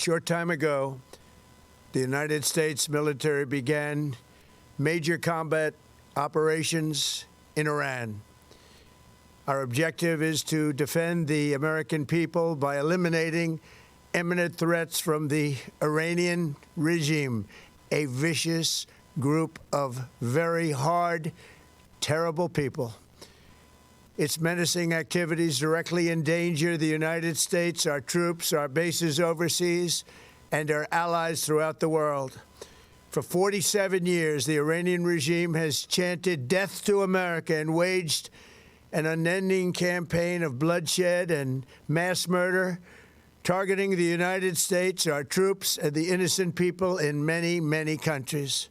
short time ago, the United States military began major combat operations in Iran. Our objective is to defend the American people by eliminating imminent threats from the Iranian regime, a vicious group of very hard, terrible people. Its menacing activities directly endanger the United States, our troops, our bases overseas, and our allies throughout the world. For 47 years, the Iranian regime has chanted death to America and waged an unending campaign of bloodshed and mass murder, targeting the United States, our troops, and the innocent people in many, many countries.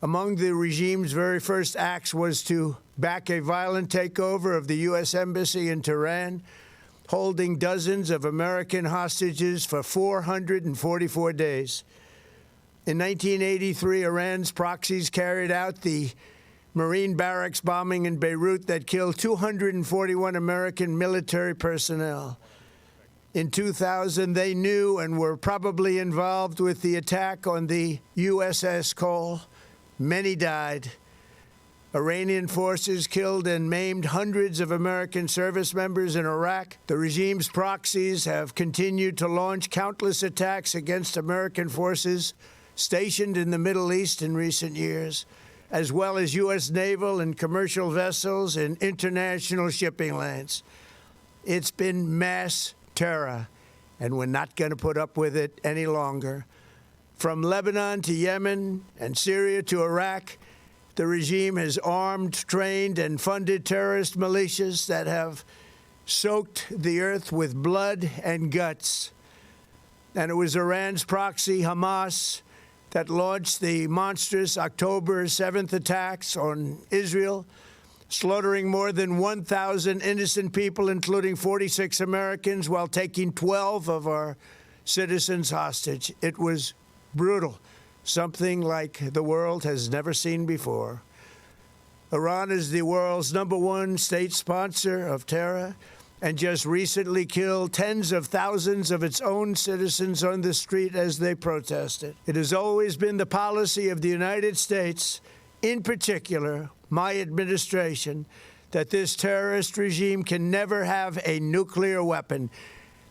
Among the regime's very first acts was to back a violent takeover of the U.S. Embassy in Tehran, holding dozens of American hostages for 444 days. In 1983, Iran's proxies carried out the Marine barracks bombing in Beirut that killed 241 American military personnel. In 2000, they knew and were probably involved with the attack on the USS Cole. Many died. Iranian forces killed and maimed hundreds of American service members in Iraq. The regime's proxies have continued to launch countless attacks against American forces stationed in the Middle East in recent years, as well as U.S. naval and commercial vessels in international shipping lanes. It's been mass terror, and we're not going to put up with it any longer. From Lebanon to Yemen and Syria to Iraq, the regime has armed, trained, and funded terrorist militias that have soaked the earth with blood and guts. And it was Iran's proxy, Hamas, that launched the monstrous October 7th attacks on Israel, slaughtering more than 1,000 innocent people, including 46 Americans, while taking 12 of our citizens hostage. It was brutal, something like the world has never seen before. Iran is the world's #1 state sponsor of terror and just recently killed tens of thousands of its own citizens on the street as they protested. It has always been the policy of the United States, in particular, my administration, that this terrorist regime can never have a nuclear weapon.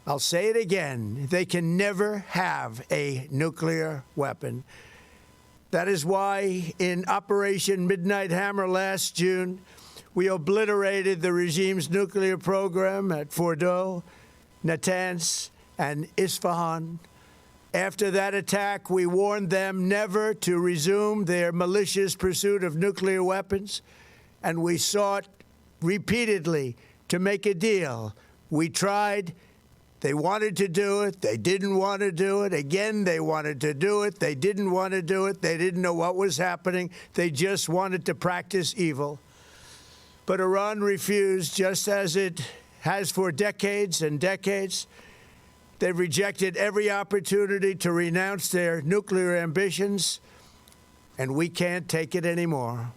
I'll say it again, they can never have a nuclear weapon. That is why in Operation Midnight Hammer last June, we obliterated the regime's nuclear program at Fordow, Natanz, and Isfahan. After that attack, we warned them never to resume their malicious pursuit of nuclear weapons, and we sought repeatedly to make a deal. We tried. They wanted to do it. They didn't want to do it. Again, they wanted to do it. They didn't want to do it. They didn't know what was happening. They just wanted to practice evil. But Iran refused, just as it has for decades and decades. They've rejected every opportunity to renounce their nuclear ambitions, and we can't take it anymore.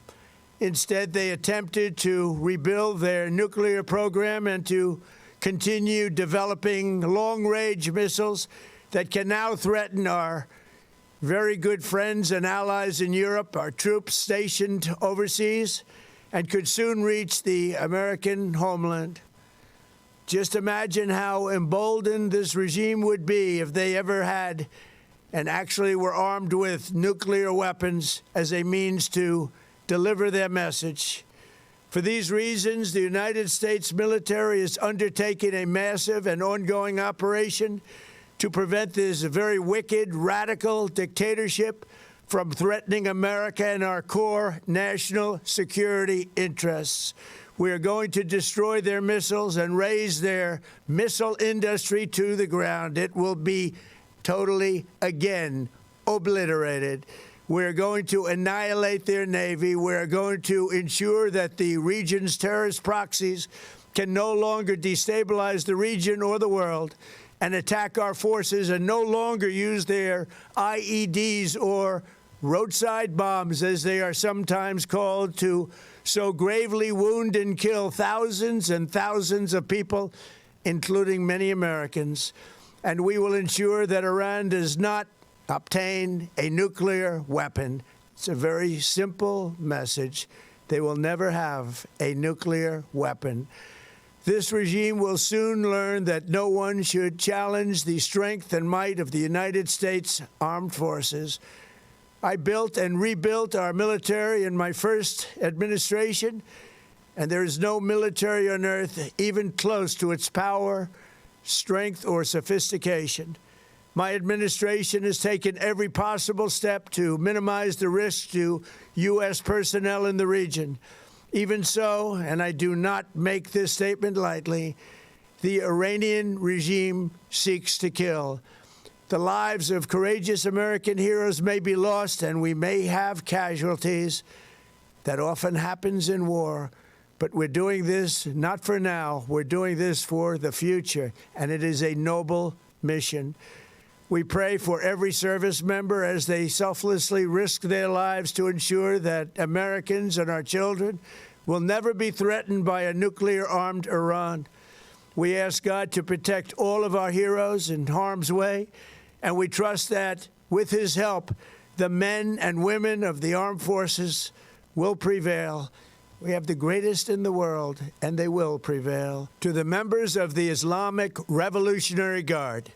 Instead, they attempted to rebuild their nuclear program and to continue developing long-range missiles that can now threaten our very good friends and allies in Europe, our troops stationed overseas, and could soon reach the American homeland. Just imagine how emboldened this regime would be if they ever had and actually were armed with nuclear weapons as a means to deliver their message. For these reasons, the United States military is undertaking a massive and ongoing operation to prevent this very wicked, radical dictatorship from threatening America and our core national security interests. We are going to destroy their missiles and raise their missile industry to the ground. It will be totally, again, obliterated. We're going to annihilate their Navy. We're going to ensure that the region's terrorist proxies can no longer destabilize the region or the world and attack our forces and no longer use their IEDs or roadside bombs, as they are sometimes called, to so gravely wound and kill thousands and thousands of people, including many Americans. and we will ensure that Iran does not obtain a nuclear weapon. It's a very simple message. They will never have a nuclear weapon. This regime will soon learn that no one should challenge the strength and might of the United States Armed Forces. I built and rebuilt our military in my first administration, and there is no military on earth even close to its power, strength, or sophistication. My administration has taken every possible step to minimize the risk to U.S. personnel in the region. Even so, and I do not make this statement lightly, the Iranian regime seeks to kill. The lives of courageous American heroes may be lost, and we may have casualties. That often happens in war. But we're doing this not for now. We're doing this for the future, and it is a noble mission. We pray for every service member as they selflessly risk their lives to ensure that Americans and our children will never be threatened by a nuclear-armed Iran. We ask God to protect all of our heroes in harm's way, and we trust that, with his help, the men and women of the armed forces will prevail. We have the greatest in the world, and they will prevail. To the members of the Islamic Revolutionary Guard,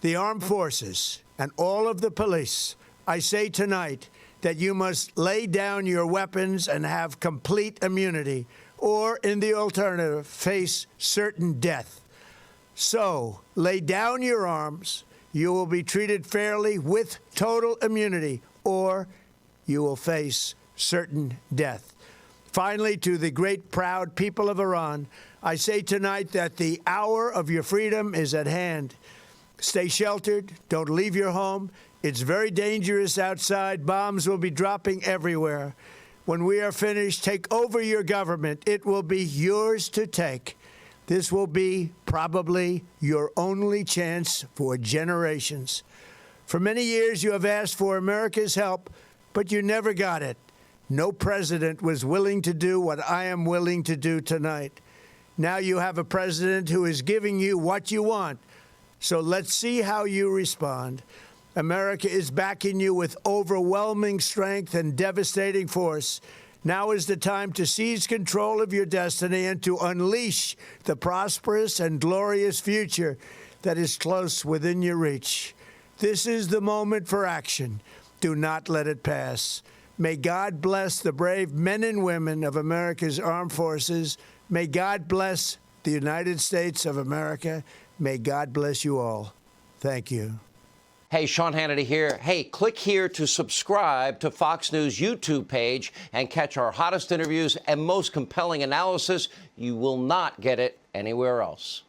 the armed forces, and all of the police, I say tonight that you must lay down your weapons and have complete immunity, or, in the alternative, face certain death. So, lay down your arms. You will be treated fairly with total immunity, or you will face certain death. Finally, to the great, proud people of Iran, I say tonight that the hour of your freedom is at hand. Stay sheltered. Don't leave your home. It's very dangerous outside. Bombs will be dropping everywhere. When we are finished, take over your government. It will be yours to take. This will be probably your only chance for generations. For many years, you have asked for America's help, but you never got it. No president was willing to do what I am willing to do tonight. Now you have a president who is giving you what you want. So let's see how you respond. America is backing you with overwhelming strength and devastating force. Now is the time to seize control of your destiny and to unleash the prosperous and glorious future that is close within your reach. This is the moment for action. Do not let it pass. May God bless the brave men and women of America's armed forces. May God bless the United States of America. May God bless you all. Thank you. Hey, Sean Hannity here. Hey, click here to subscribe to Fox News YouTube page and catch our hottest interviews and most compelling analysis. You will not get it anywhere else.